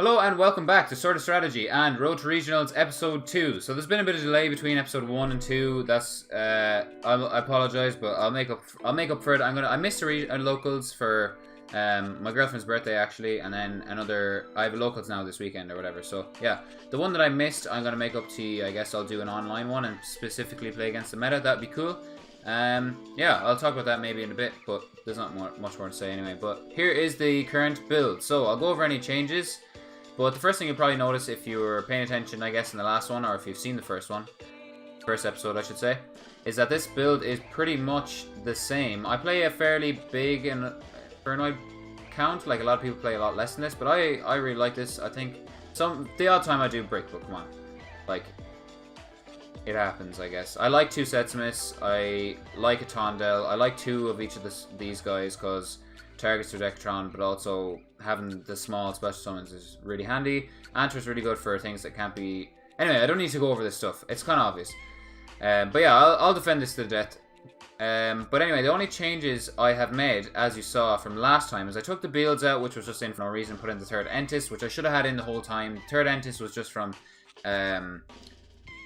Hello and welcome back to Sorta Strategy and Road to Regionals episode 2. So there's been a bit of delay between episode 1 and 2. That's I apologize, but I'll make up for it. I missed the locals for my girlfriend's birthday actually, and then I have locals now this weekend or whatever. So yeah, the one that I missed, I'm gonna make up to you. I guess I'll do an online one and specifically play against the meta. That'd be cool. Yeah, I'll talk about that maybe in a bit, but there's not much more to say anyway. But here is the current build. So I'll go over any changes. But the first thing you'll probably notice if you were paying attention, I guess, in the last one, or if you've seen the first episode, I should say, is that this build is pretty much the same. I play a fairly big and Infernoid count, like a lot of people play a lot less than this, but I really like this. I think the odd time I do break, but come on, like, it happens, I guess. I like 2 Setsumis, I like a Tondel, I like 2 of each of these guys, because targets their Decatron, but also having the small special summons is really handy. Antra's really good for things that can't be... Anyway, I don't need to go over this stuff. It's kind of obvious. But yeah, I'll defend this to the death. But anyway, the only changes I have made, as you saw from last time, is I took the builds out, which was just in for no reason, put in the third Entis, which I should have had in the whole time. The third Entis was just from...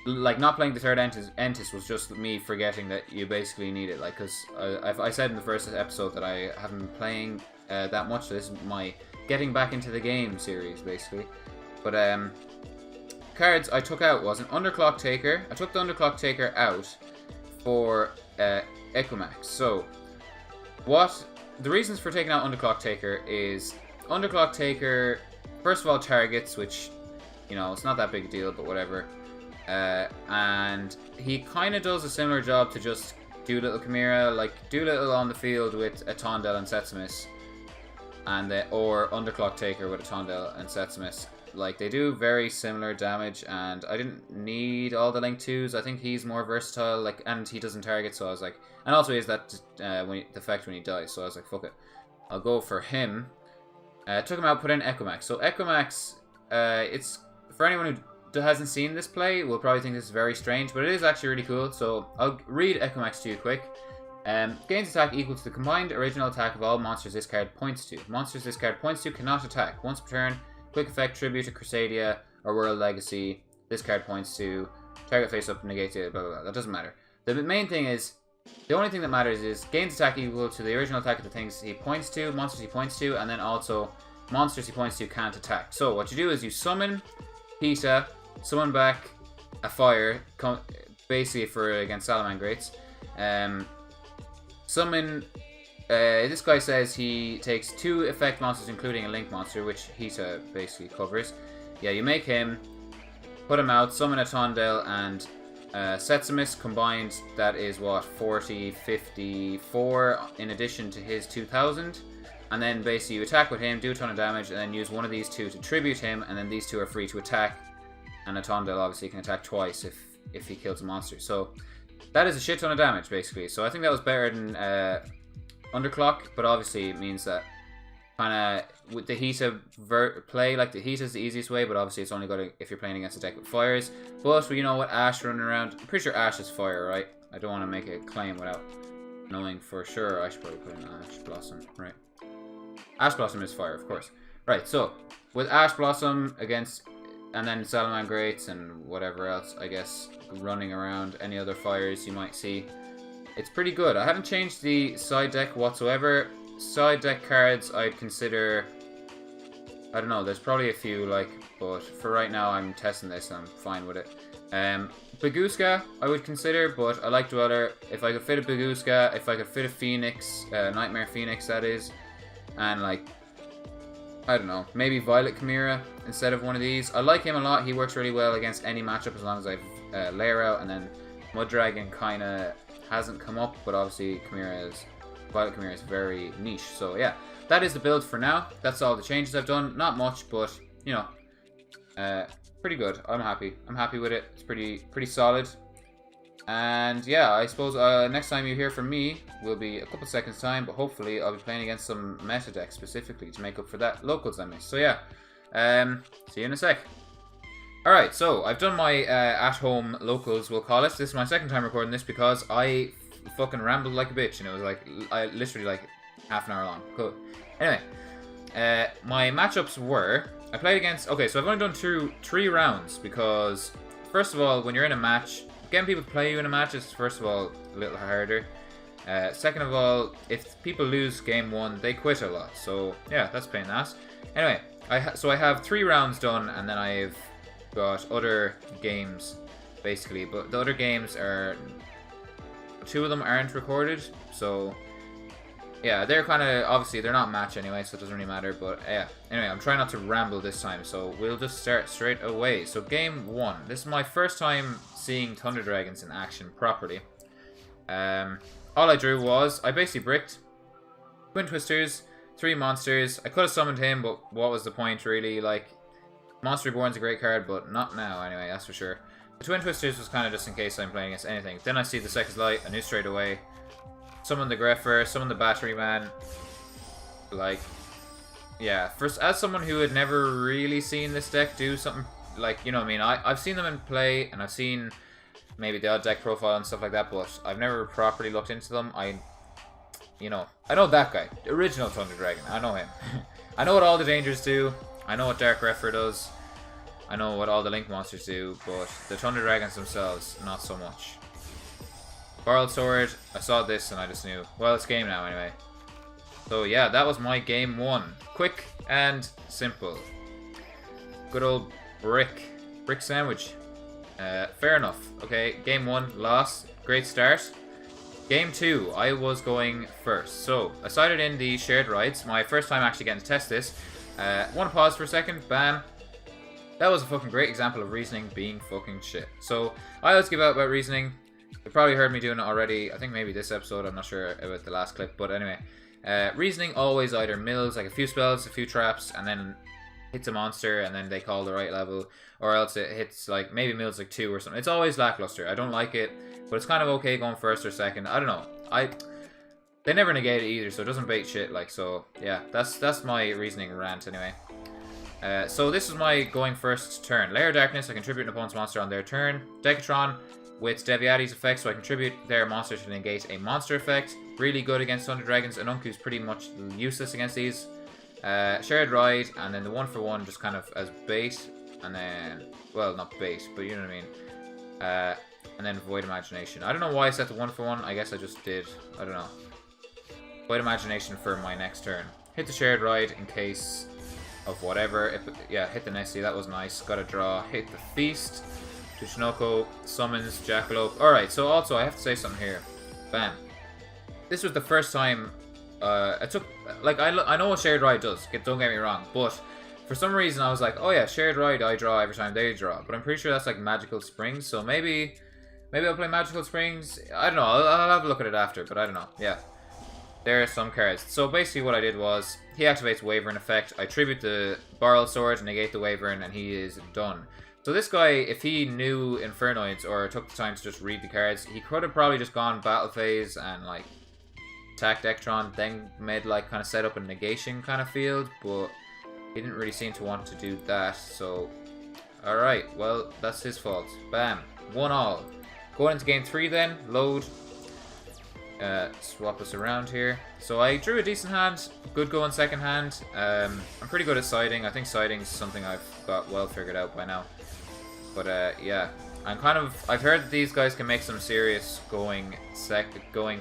like, not playing the third Entis was just me forgetting that you basically need it. Like, because I said in the first episode that I haven't been playing that much, so this is my getting back into the game series, basically. But, cards I took out was an Underclock Taker. I took the Underclock Taker out for Equimax. So, the reasons for taking out Underclock Taker is Underclock Taker, first of all, targets, which, you know, it's not that big a deal, but whatever. And he kind of does a similar job to just Doolittle Chimera, like Doolittle on the field with a Tondel and Setsumis, and or Underclock Taker with a Tondel and Setsumis. Like, they do very similar damage, and I didn't need all the Link 2s. I think he's more versatile, like, and he doesn't target, so I was like, and also he has that the effect when he dies, so I was like, fuck it, I'll go for him. Took him out, put in Equimax. So Equimax, it's for anyone who hasn't seen this play will probably think this is very strange, but it is actually really cool. So I'll read Equimax to you quick. Gains attack equal to the combined original attack of all monsters this card points to. Monsters this card points to cannot attack. Once per turn, quick effect, tribute to Crusadia or World Legacy this card points to. Target face up, negates it, blah blah blah. That doesn't matter. The main thing is, the only thing that matters is gains attack equal to the original attack of the things he points to, monsters he points to, and then also monsters he points to can't attack. So what you do is you summon Pita, summon back a fire, basically for against Salamangreats. Summon. This guy says he takes 2 effect monsters, including a link monster, which Hita basically covers. Yeah, you make him, put him out, summon a Tondel and Setsumis combined. That is what, 40, 54 in addition to his 2000. And then basically you attack with him, do a ton of damage, and then use one of these 2 to tribute him, and then these 2 are free to attack. And a Tondel obviously can attack twice if he kills a monster. So that is a shit ton of damage, basically. So I think that was better than Underclock, but obviously it means that kind of with the Hita play, like the Hita is the easiest way, but obviously it's only good if you're playing against a deck with fires. But you know what, Ash running around, I'm pretty sure Ash is fire, right? I don't want to make a claim without knowing for sure. I should probably put in Ash Blossom, right? Ash Blossom is fire, of course. Right, so with Ash Blossom against... and then Salamangreats and whatever else, I guess, running around, any other fires you might see. It's pretty good. I haven't changed the side deck whatsoever. Side deck cards I'd consider... I don't know, there's probably a few, like, but for right now I'm testing this and I'm fine with it. Baguska I would consider, but I like Dweller. If I could fit a Baguska, if I could fit a Phoenix, Nightmare Phoenix that is, and like... I don't know, maybe Violet Chimera instead of one of these. I like him a lot. He works really well against any matchup as long as I have Layer out. And then Muddragon kind of hasn't come up, but obviously Violet Chimera is very niche. So yeah, that is the build for now. That's all the changes I've done. Not much, but you know, pretty good. I'm happy. I'm happy with it. It's pretty solid. And yeah, I suppose next time you hear from me will be a couple seconds time, but hopefully I'll be playing against some meta decks specifically to make up for that locals I missed. So yeah, see you in a sec. Alright, so I've done my at-home locals, we'll call it. This is my second time recording this because I fucking rambled like a bitch, and it was like, literally like half an hour long. Cool. Anyway, My matchups were... I played against... Okay, so I've only done three rounds because, first of all, when you're in a match, getting people to play you in a match is, first of all, a little harder. Second of all, if people lose game 1, they quit a lot. So, yeah, that's pain in the ass. Anyway, so I have 3 rounds done, and then I've got other games, basically. But the other games are... 2 of them aren't recorded, so... Yeah, they're kind of, obviously, they're not match anyway, so it doesn't really matter, but yeah. Anyway, I'm trying not to ramble this time, so we'll just start straight away. So, game 1. This is my first time seeing Thunder Dragons in action properly. All I drew was, I basically bricked Twin Twisters, 3 monsters. I could have summoned him, but what was the point, really? Like, Monster Reborn's a great card, but not now, anyway, that's for sure. The Twin Twisters was kind of just in case I'm playing against anything. Then I see the Second Light, I knew straight away. Summon the Greffer, summon the Battery Man. Like, yeah. First, as someone who had never really seen this deck do something, like, you know what I mean? I've seen them in play, and I've seen maybe the odd deck profile and stuff like that, but I've never properly looked into them. You know, I know that guy. The original Thunder Dragon. I know him. I know what all the dangers do. I know what Dark Greffer does. I know what all the Link monsters do, but the Thunder Dragons themselves, not so much. Borrowed Sword, I saw this and I just knew. Well, it's game now anyway. So yeah, that was my game 1. Quick and simple. Good old brick sandwich. Fair enough. Okay, game 1, loss. Great start. Game 2, I was going first. So, I started in the shared rides. My first time actually getting to test this. Want to pause for a second? Bam. That was a fucking great example of reasoning being fucking shit. So, I always give out about reasoning. You've probably heard me doing it already. I think maybe this episode. I'm not sure about the last clip. But anyway. Reasoning always either mills like a few spells, a few traps, and then hits a monster, and then they call the right level. Or else it hits like, maybe mills like 2 or something. It's always lackluster. I don't like it. But it's kind of okay going first or second. I don't know. They never negate it either, so it doesn't bait shit. Like, so, yeah. That's my reasoning rant anyway. So this is my going first turn. Layer of Darkness, I contribute an opponent's monster on their turn. Decatron with Deviati's effect, so I contribute their monster to negate a monster effect. Really good against Thunder Dragons. Anunku's pretty much useless against these. Shared Ride, and then the 1-for-1 just kind of as bait. And then, well, not bait, but you know what I mean. And then Void Imagination. I don't know why I set the 1-for-1. I guess I just did. I don't know. Void Imagination for my next turn. Hit the Shared Ride in case of whatever. Yeah, hit the Nessie. That was nice. Got a draw. Hit the Feast. Tuchinoko summons Jackalope. Alright, so also I have to say something here. Bam. This was the first time I took... Like, I know what Shared Ride does. Don't get me wrong. But for some reason I was like, oh yeah, Shared Ride I draw every time they draw. But I'm pretty sure that's like Magical Springs. So maybe I'll play Magical Springs. I don't know. I'll have a look at it after. But I don't know. Yeah. There are some cards. So basically what I did was, he activates Wyvern effect. I tribute the Borrowed Sword, negate the Wyvern, and he is done. So this guy, if he knew Infernoids or took the time to just read the cards, he could have probably just gone battle phase and like attacked Decatron, then made like kind of set up a negation kind of field, but he didn't really seem to want to do that. So, alright, well, that's his fault. Bam. 1-all. Going into game 3 then, load. Swap us around here. So I drew a decent hand, good going second hand. I'm pretty good at siding. I think siding is something I've got well figured out by now. But yeah, I've heard that these guys can make some serious going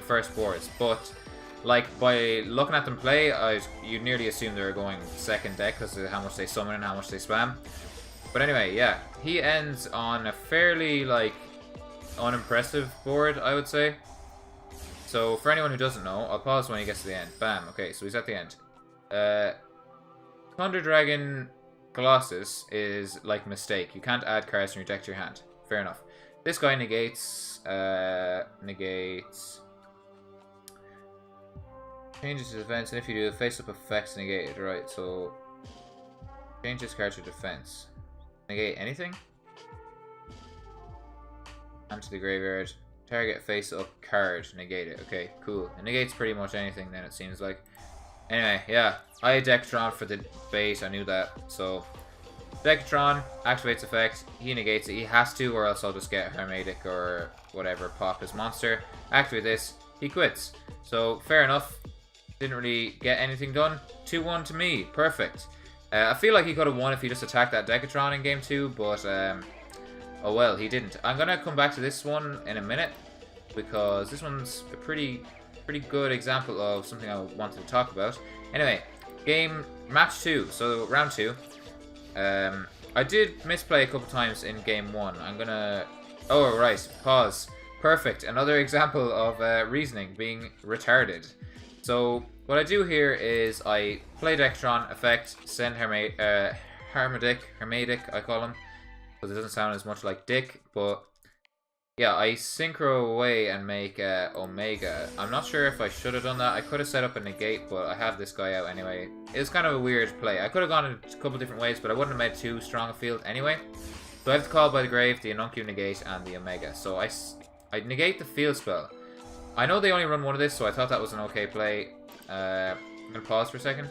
first boards, but like by looking at them play, you'd nearly assume they're going second deck because of how much they summon and how much they spam. But anyway, yeah, he ends on a fairly like unimpressive board, I would say. So for anyone who doesn't know, I'll pause when he gets to the end. Bam. Okay, so he's at the end. Thunder Dragon Colossus is like Mistake. You can't add cards from your deck to your hand. Fair enough. This guy negates... changes to defense, and if you do, the face-up effects negated. Right, so... change this card to defense. Negate anything? And to the graveyard. Target face-up card. Negate it. Okay, cool. It negates pretty much anything then, it seems like. Anyway, yeah. I had Decatron for the base, I knew that. So, Decatron activates effect. He negates it. He has to, or else I'll just get Hermetic or whatever, pop his monster. Activate this. He quits. So, fair enough. Didn't really get anything done. 2-1 to me. Perfect. I feel like he could have won if he just attacked that Decatron in game 2, but oh well, he didn't. I'm gonna come back to this one in a minute because this one's a pretty good example of something I wanted to talk about. Anyway, match 2, so round 2. I did misplay a couple times in game 1. I'm gonna... Oh, right. Pause. Perfect. Another example of reasoning being retarded. So, what I do here is I play Decatron, effect, send Hermadic, I call him, because it doesn't sound as much like Dick, but yeah, I synchro away and make Omega. I'm not sure if I should have done that. I could have set up a negate, but I have this guy out anyway. It's kind of a weird play. I could have gone a couple different ways, but I wouldn't have made too strong a field anyway. So I have to call by the grave, the Anuncu negate, and the Omega. So I negate the field spell. I know they only run one of this, so I thought that was an okay play. I'm going to pause for a second.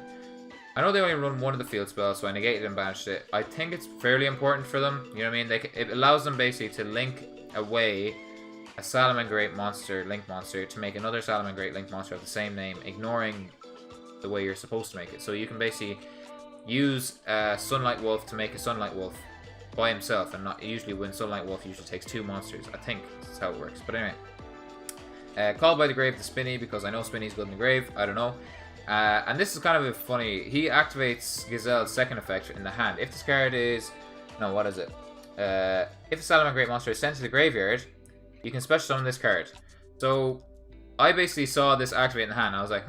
I know they only run one of the field spells, so I negated and banished it. I think it's fairly important for them. You know what I mean? It allows them basically to link away a Salamangreat monster, Link monster, to make another Salamangreat Link monster of the same name, ignoring the way you're supposed to make it. So you can basically use Sunlight Wolf to make a Sunlight Wolf by himself, and not usually when Sunlight Wolf usually takes 2 monsters. I think that's how it works. But anyway. Called by the grave to Spinny, because I know Spinny's good in the grave. I don't know. And this is kind of funny. He activates Gazelle's second effect in the hand. If this card is... No, what is it? If the Salamangreat monster is sent to the graveyard, you can special summon this card. So, I basically saw this activate in the hand. I was like,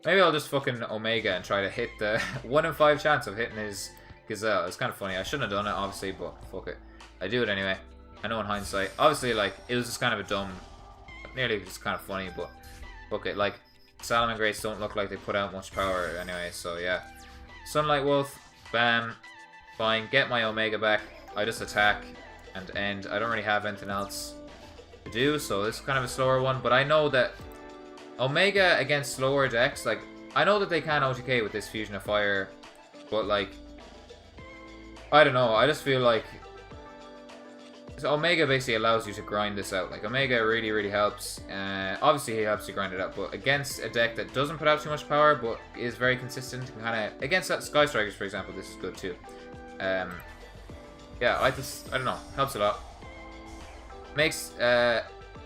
maybe I'll just fucking Omega and try to hit the 1 in 5 chance of hitting his Gazelle. It's kind of funny. I shouldn't have done it, obviously, but fuck it. I do it anyway. I know in hindsight. Obviously, like, it was just kind of a dumb... Nearly just kind of funny, but fuck it. Like, Salamangreats don't look like they put out much power anyway, so yeah. Sunlight Wolf, bam, fine. Get my Omega back. I just attack and end. I don't really have anything else to do, so this is kind of a slower one, but I know that Omega against slower decks, like, I know that they can OTK with this Fusion of Fire, but like, I don't know, I just feel like so Omega basically allows you to grind this out. Like, Omega really helps. Obviously, he helps you grind it out, but against a deck that doesn't put out too much power, but is very consistent, and kind of... Against that Sky Strikers, for example, this is good too. Yeah, I don't know. Helps a lot. Makes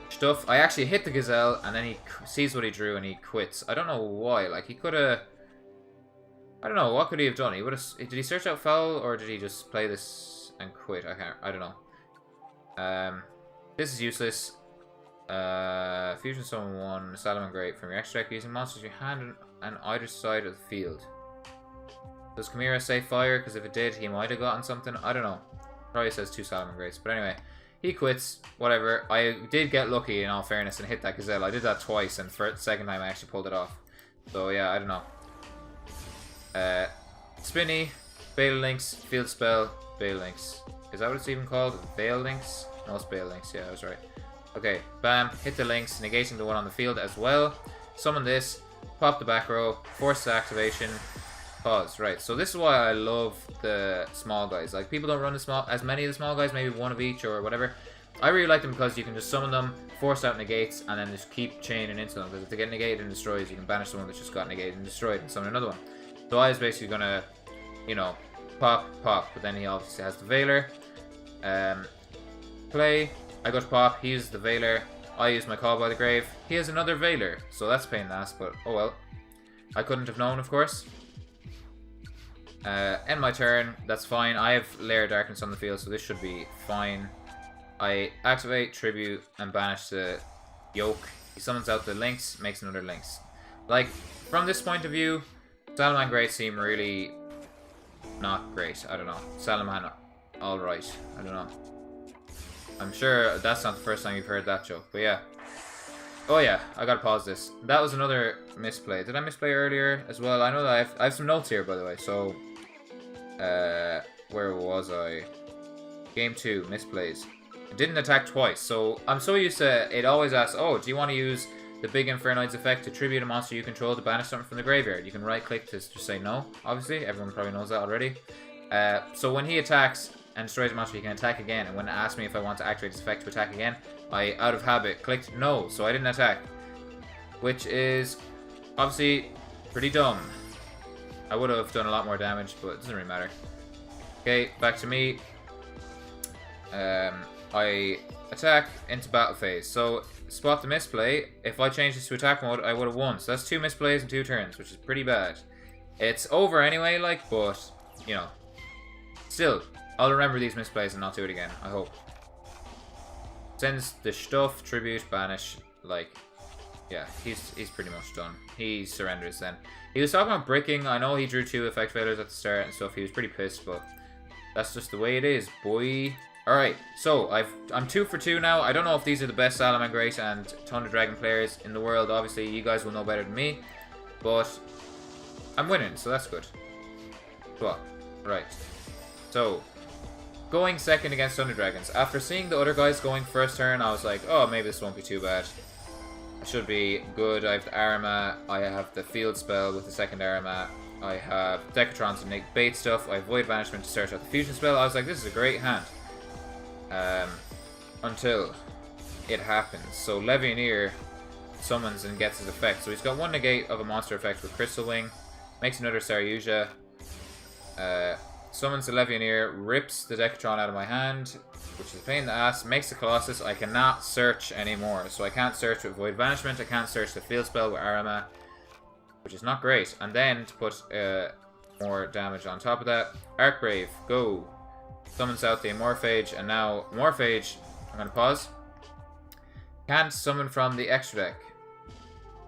stuff. I actually hit the Gazelle, and then he sees what he drew, and he quits. I don't know why. Like, he could have... I don't know. What could he have done? He would have... Did he search out foul, or did he just play this and quit? I don't know. This is useless. Fusion Summon 1, Salamangreat from your extra deck using monsters in your hand on either side of the field. Does Chimera say fire? Because if it did, he might have gotten something. I don't know. Probably says 2 Salamangreats. But anyway, he quits. Whatever. I did get lucky, in all fairness, and hit that Gazelle. I did that twice, and for the second time I actually pulled it off. So yeah, I don't know. Spinny, Veil Links, Field Spell, Veil Links. Is that what it's even called? Veil Links? No, it's Veil Links. Yeah, I was right. Okay, bam. Hit the links, negating the one on the field as well. Summon this. Pop the back row. Force the activation. Pause. Right, so this is why I love the small guys. Like, people don't run as many of the small guys, maybe 1 of each or whatever. I really like them because you can just summon them, force out negates, and then just keep chaining into them. Because if they get negated and destroyed, you can banish the one that's just got negated and destroyed and summon another one. So I was basically gonna, you know, pop, but then he obviously has the Veiler. Play, I go to pop, he uses the Veiler, I use my Call by the Grave, he has another Veiler, so that's a pain in the ass, but oh well. I couldn't have known, of course. End my turn, that's fine, I have Lair Darkness on the field, so this should be fine. I activate, tribute, and banish the Yoke. He summons out the links, makes another links. Like, from this point of view, Salamangreat seem really not great, I don't know. Salaman, alright, I don't know. I'm sure that's not the first time you've heard that joke, but yeah. Oh yeah, I gotta pause this. That was another misplay. Did I misplay earlier as well? I know that I have some notes here, by the way, so... where was I? Game 2, misplays. It didn't attack twice, so I'm so used to it always asks, oh, do you want to use the big Infernoids effect to tribute a monster you control to banish something from the graveyard? You can right click to just say no, obviously. Everyone probably knows that already. So when he attacks and destroys a monster, he can attack again. And when it asked me if I want to activate his effect to attack again, I, out of habit, clicked no, so I didn't attack. Which is obviously pretty dumb. I would have done a lot more damage, but it doesn't really matter. Okay, back to me. I attack into battle phase. So, spot the misplay. If I change this to attack mode, I would have won. So that's 2 misplays in 2 turns, which is pretty bad. It's over anyway, like, but, you know. Still, I'll remember these misplays and not do it again, I hope. Sends the stuff, tribute, banish, like, yeah, he's pretty much done. He surrenders then. He was talking about bricking. I know he drew 2 effect failures at the start and stuff. He was pretty pissed, but that's just the way it is, boy. Alright, so I'm 2 for 2 now. I don't know if these are the best Salamangreat and Thunder Dragon players in the world. Obviously, you guys will know better than me. But I'm winning, so that's good. Well, right. So, going second against Thunder Dragons. After seeing the other guys going first turn, I was like, oh, maybe this won't be too bad. It should be good. I have the Arima. I have the field spell with the second Arima. I have Decatron to negate stuff. I have Void Banishment to search out the fusion spell. I was like, this is a great hand. Until it happens. So Levianeer summons and gets his effect. So he's got 1 negate of a monster effect with Crystal Wing. Makes another Saryuja. Summons the Levianeer. Rips the Decatron out of my hand, which is a pain in the ass. Makes the Colossus. I cannot search anymore. So I can't search with Void Banishment. I can't search the field spell with Arima, which is not great. And then to put more damage on top of that, Archbrave, go. Summons out the Morphage, and now Morphage, I'm going to pause, can't summon from the extra deck.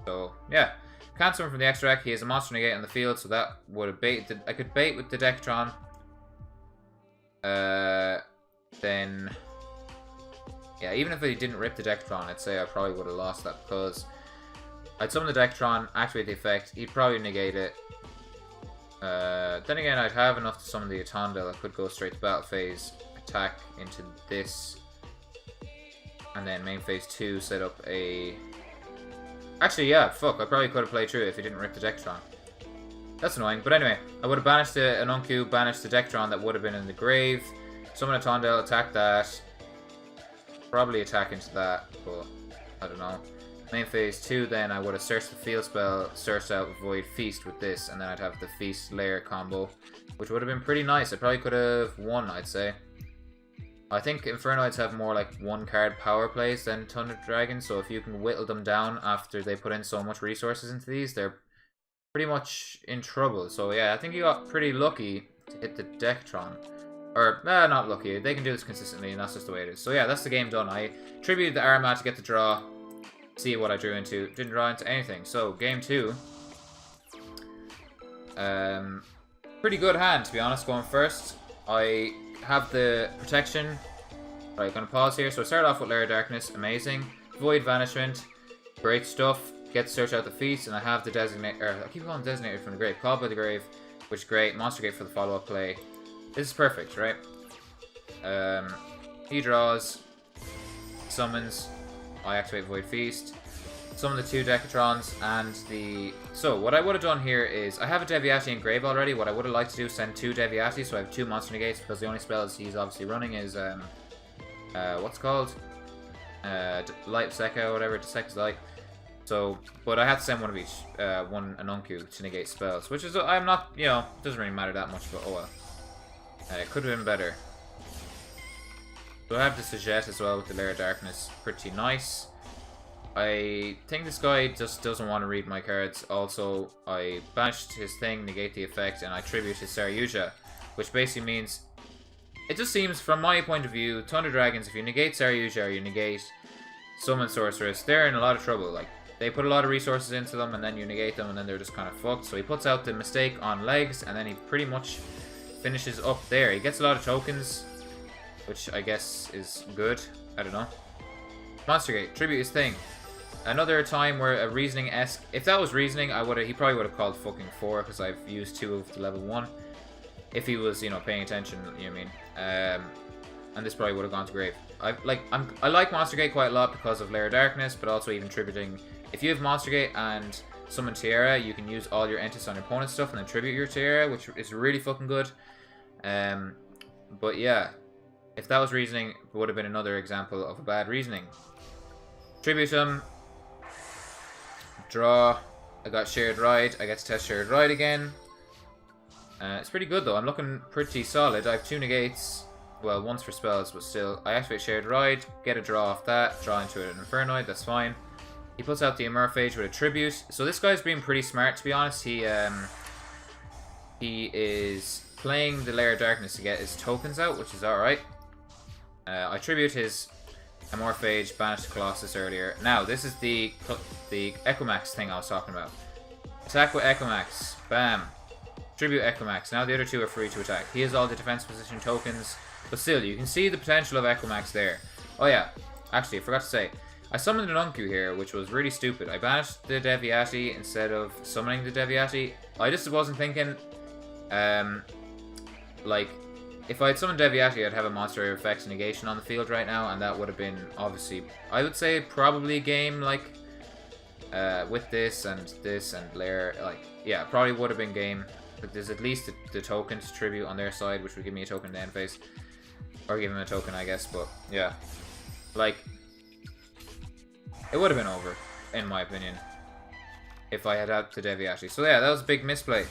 So, yeah. Can't summon from the extra deck. He has a monster negate on the field, so that would have baited. I could bait with the Decatron. Then, yeah, even if I didn't rip the Decatron, I'd say I probably would have lost that, because I'd summon the Decatron, activate the effect, he'd probably negate it. Then again, I'd have enough to summon the Atondel. I could go straight to battle phase, attack into this, and then main phase 2 set up a... Actually, yeah, fuck, I probably could have played through it if he didn't rip the Decatron. That's annoying, but anyway, I would have banished the Anuncu, banished the Decatron that would have been in the grave, summon Atondel, attack that, probably attack into that, but I don't know. Main phase 2, then I would have searched the field spell, searched out Void Feast with this, and then I'd have the Feast Lair combo, which would have been pretty nice. I probably could have won, I'd say. I think Infernoids have more like 1-card power plays than Thunder Dragons, so if you can whittle them down after they put in so much resources into these, they're pretty much in trouble. So yeah, I think you got pretty lucky to hit the Decatron. Or, not lucky, they can do this consistently, and that's just the way it is. So yeah, that's the game done. I tributed the Arima to get the draw. See what I drew into. Didn't draw into anything. So, game 2. Pretty good hand, to be honest, going first. I have the protection. Right, gonna pause here. So, I started off with Lair of Darkness. Amazing. Void Banishment. Great stuff. Get to search out the feast. And I have the Designator. I keep calling Designator from the grave. Called by the grave. Which is great. Monster Gate for the follow-up play. This is perfect, right? He draws. Summons. I activate Void Feast, summon the 2 Decatrons, and the... So, what I would have done here is, I have a Deviati in grave already. What I would have liked to do is send 2 Deviati, so I have 2 monster negates, because the only spells he's obviously running is, what's it called? Light Secca or whatever, Secca's Light. So, but I had to send one of each, one Anuncu to negate spells, which is, I'm not, you know, doesn't really matter that much, but oh well. It could have been better. So I have the Sajet as well with the Lair of Darkness. Pretty nice. I think this guy just doesn't want to read my cards. Also, I banished his thing, negate the effect, and I tribute his Saryuja. Which basically means... It just seems, from my point of view, Thunder Dragons, if you negate Saryuja or you negate Summon Sorceress, they're in a lot of trouble. Like, they put a lot of resources into them, and then you negate them, and then they're just kind of fucked. So he puts out the mistake on legs, and then he pretty much finishes up there. He gets a lot of tokens, which I guess is good. I don't know. Monster Gate, tribute his thing. Another time where a reasoning-esque... If that was reasoning, he probably would have called fucking 4, because I've used 2 of the level 1. If he was, you know, paying attention, you know what I mean. And this probably would have gone to grave. I like Monster Gate quite a lot because of Lair of Darkness, but also even tributing. If you have Monster Gate and Summon Tiara, you can use all your Entis on your opponent's stuff and then tribute your Tiara, which is really fucking good. But yeah, if that was reasoning, it would have been another example of a bad reasoning. Tribute him. Draw. I got Shared Ride. I get to test Shared Ride again. It's pretty good though. I'm looking pretty solid. I have 2 negates. Well, once for spells, but still. I activate Shared Ride, get a draw off that, draw into an Infernoid, that's fine. He puts out the Emerphage with a Tribute. So this guy's being pretty smart, to be honest. He is playing the Lair of Darkness to get his tokens out, which is alright. I tribute his Emerphage, banished Colossus earlier. Now, this is the Equimax thing I was talking about. Attack with Equimax. Bam. Tribute Equimax. Now the other 2 are free to attack. He has all the defense position tokens. But still, you can see the potential of Equimax there. Oh yeah, actually, I forgot to say. I summoned an Unku here, which was really stupid. I banished the Deviati instead of summoning the Deviati. I just wasn't thinking, like, if I had summoned Deviati, I'd have a monster effects negation on the field right now, and that would have been, obviously, I would say probably a game, like, with this and Lair, like, yeah, probably would have been game. But there's at least the tokens tribute on their side, which would give me a token in the end phase. Or give him a token, I guess, but yeah. Like, it would have been over, in my opinion, if I had had the Deviati. So yeah, that was a big misplay.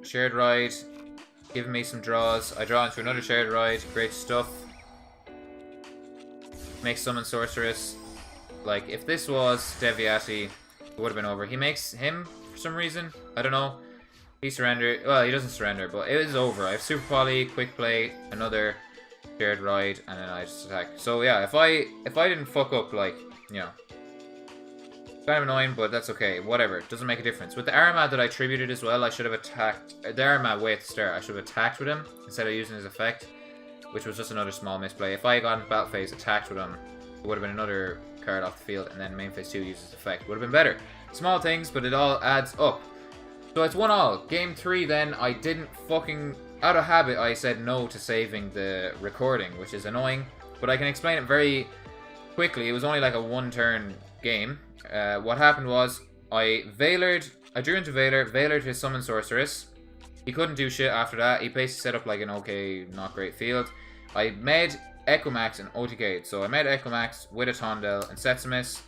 Shared Ride, giving me some draws. I draw into another Shared Ride, great stuff. Make summon Sorceress. Like, if this was Deviati, it would have been over. He makes him, for some reason, I don't know. He surrendered. Well, he doesn't surrender, but it is over. I have Super Poly, Quick Play, another Shared Ride, and then I just attack. So yeah, if I didn't fuck up, like, you know, kind of annoying, but that's okay. Whatever, doesn't make a difference. With the Aramad that I tributed as well, I should have attacked the Aramad way at the start. I should have attacked with him instead of using his effect, which was just another small misplay. If I got in battle phase, attacked with him, it would have been another card off the field, and then main phase 2 uses effect. Would have been better. Small things, but it all adds up. So it's 1-1. Game 3 then, I didn't fucking... Out of habit, I said no to saving the recording, which is annoying. But I can explain it very quickly. It was only like a 1-turn game. What happened was, I drew into Veiler, Veilered his Summon Sorceress. He couldn't do shit after that. He basically set up like an okay, not great field. I made Equimax and OTK. So I made Equimax with a Tondel and Setsumis.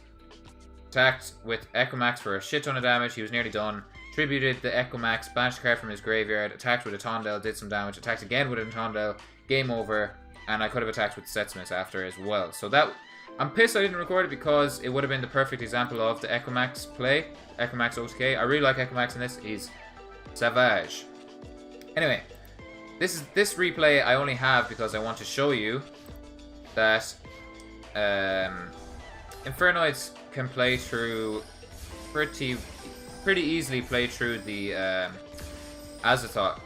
Attacked with Equimax for a shit ton of damage. He was nearly done. Tributed the Equimax, banished a card from his graveyard, attacked with a Tondel, did some damage, attacked again with a Tondel, game over, and I could have attacked with Setsumis after as well. So that, I'm pissed I didn't record it because it would have been the perfect example of the Equimax play, Equimax OTK. I really like Equimax in this, he's savage. Anyway, this replay I only have because I want to show you that Infernoids can play through pretty easily play through the Azathoth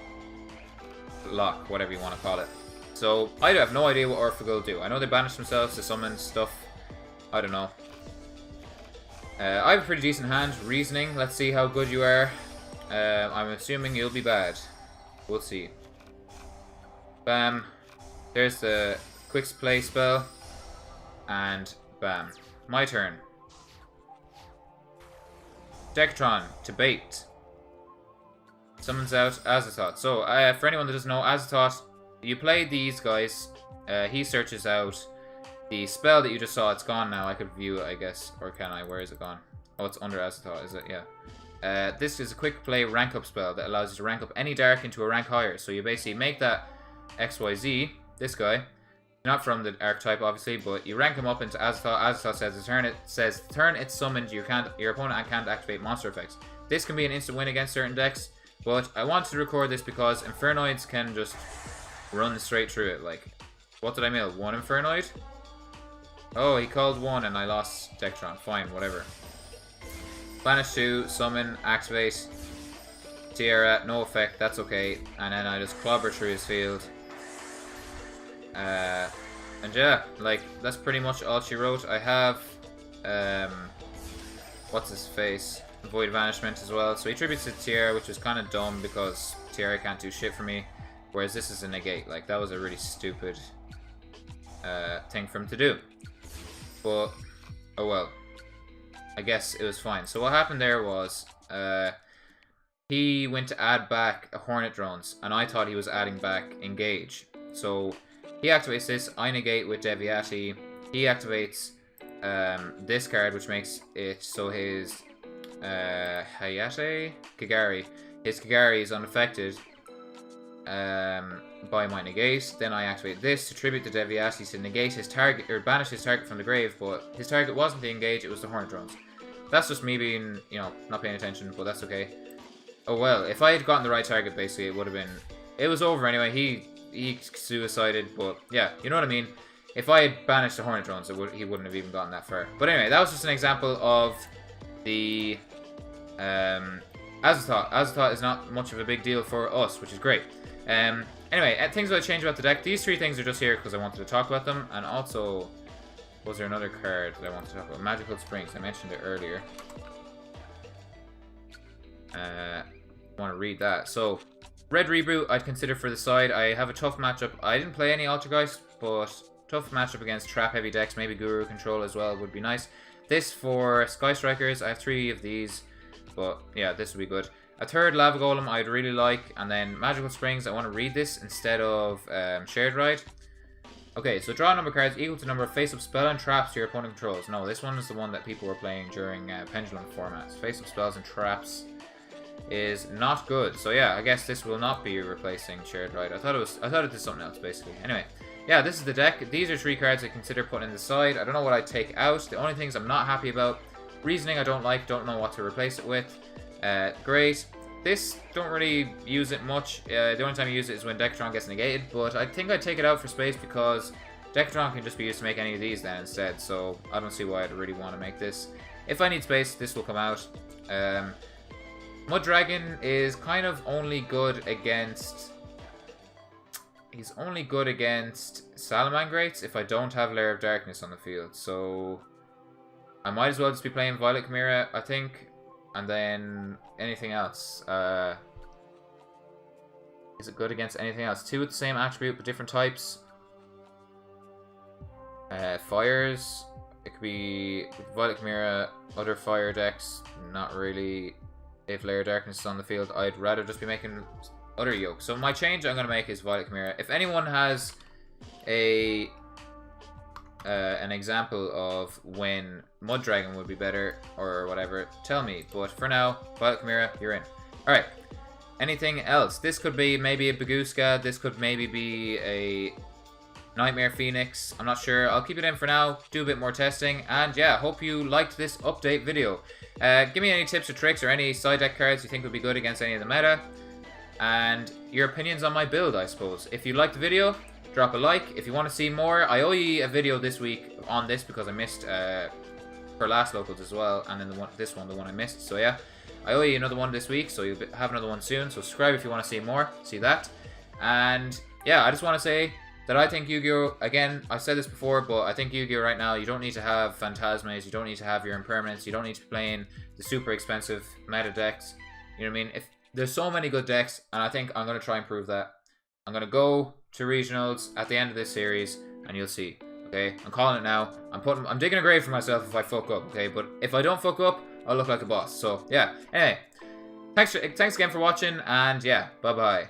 lock, whatever you want to call it. So I have no idea what Orphagal do. I know they banish themselves to summon stuff. I don't know. I have a pretty decent hand. Reasoning. Let's see how good you are. I'm assuming you'll be bad. We'll see. Bam. There's the quick play spell. And bam. My turn. Decatron to bait. Summons out Azathoth. So, for anyone that doesn't know, Azathoth, you play these guys. He searches out the spell that you just saw. It's gone now. I could view it, I guess. Or can I? Where is it gone? Oh, it's under Azathoth, is it? Yeah. This is a quick play rank up spell that allows you to rank up any dark into a rank higher. So you basically make that XYZ, this guy. Not from the archetype, obviously, but you rank him up into Azathoth. Azathoth says, turn it's summoned, your opponent can't activate monster effects. This can be an instant win against certain decks, but I wanted to record this because Infernoids can just run straight through it. Like, what did I mill? 1 Infernoid? Oh, he called 1 and I lost Decatron. Fine, whatever. Banish 2, summon, activate, Tiara, no effect, that's okay. And then I just clobber through his field. And yeah, like, that's pretty much all she wrote. I have, what's his face? Void Vanishment as well. So he tributes to Tiara, which was kind of dumb because Tiara can't do shit for me. Whereas this is a negate. Like, that was a really stupid thing for him to do. But, oh well. I guess it was fine. So what happened there was, he went to add back a Hornet Drones, and I thought he was adding back Engage. So he activates this, I negate with Deviati, he activates this card, which makes it so his Hayate Kagari. His Kagari is unaffected by my negate. Then I activate this to tribute the Deviatis to negate his target or banish his target from the grave, but his target wasn't the engage, it was the Hornet Drones. That's just me being, you know, not paying attention, but that's okay. Oh well, if I had gotten the right target, basically, it would have been... It was over anyway, he suicided, but yeah, you know what I mean? If I had banished the Hornet Drones, he wouldn't have even gotten that far. But anyway, that was just an example of the... Azathoth is not much of a big deal for us, which is great. Anyway, things I'll change about the deck. These three things are just here because I wanted to talk about them. And also, was there another card that I wanted to talk about? Magical Springs, I mentioned it earlier. I want to read that. So, Red Reboot, I'd consider for the side. I have a tough matchup. I didn't play any Altergeist, but tough matchup against trap heavy decks. Maybe Guru Control as well would be nice. This for Sky Strikers, I have 3 of these. But yeah, this would be good. A third Lava Golem I'd really like. And then Magical Springs, I want to read this instead of Shared Ride. Okay, so draw number of cards equal to number of face-up spell and traps your opponent controls. No, this one is the one that people were playing during Pendulum formats. Face-up spells and traps is not good. So yeah, I guess this will not be replacing Shared Ride. I thought it did something else basically. Anyway, yeah, this is the deck. These are 3 cards I consider putting in the side. I don't know what I'd take out. The only things I'm not happy about: Reasoning I don't like, don't know what to replace it with. Great. This, don't really use it much. The only time you use it is when Decatron gets negated, but I think I'd take it out for space because Decatron can just be used to make any of these then instead, so I don't see why I'd really want to make this. If I need space, this will come out. Mud Dragon is kind of only good against... He's only good against Salamangrates if I don't have Lair of Darkness on the field, so I might as well just be playing Violet Chimera, I think. And then anything else. Is it good against anything else? 2 with the same attribute but different types. Fires. It could be Violet Chimera, other fire decks. Not really. If Lair of Darkness is on the field, I'd rather just be making other yoke. So my change I'm going to make is Violet Chimera. If anyone has an example of when Mud Dragon would be better or whatever, tell me. But for now, Violet Chimera, you're in. Alright. Anything else? This could be maybe a Baguska. This could maybe be a Nightmare Phoenix. I'm not sure. I'll keep it in for now. Do a bit more testing. And yeah, hope you liked this update video. Give me any tips or tricks or any side deck cards you think would be good against any of the meta. And your opinions on my build, I suppose. If you liked the video, drop a like. If you want to see more, I owe you a video this week on this because I missed for last locals as well, and then the one I missed. So yeah, I owe you another one this week, so you'll have another one soon. So subscribe if you want to see more, see that. And yeah, I just want to say that I think Yu-Gi-Oh! Again, I've said this before, but I think Yu-Gi-Oh! Right now, you don't need to have Phantasmes, you don't need to have your Impermanents, you don't need to be playing the super expensive meta decks. You know what I mean? If there's so many good decks, and I think I'm going to try and prove that. I'm going to go to Regionals at the end of this series, and you'll see. Okay, I'm calling it now. I'm digging a grave for myself if I fuck up. Okay, but if I don't fuck up, I'll look like a boss. So yeah. Anyway, thanks again for watching, and yeah, bye bye.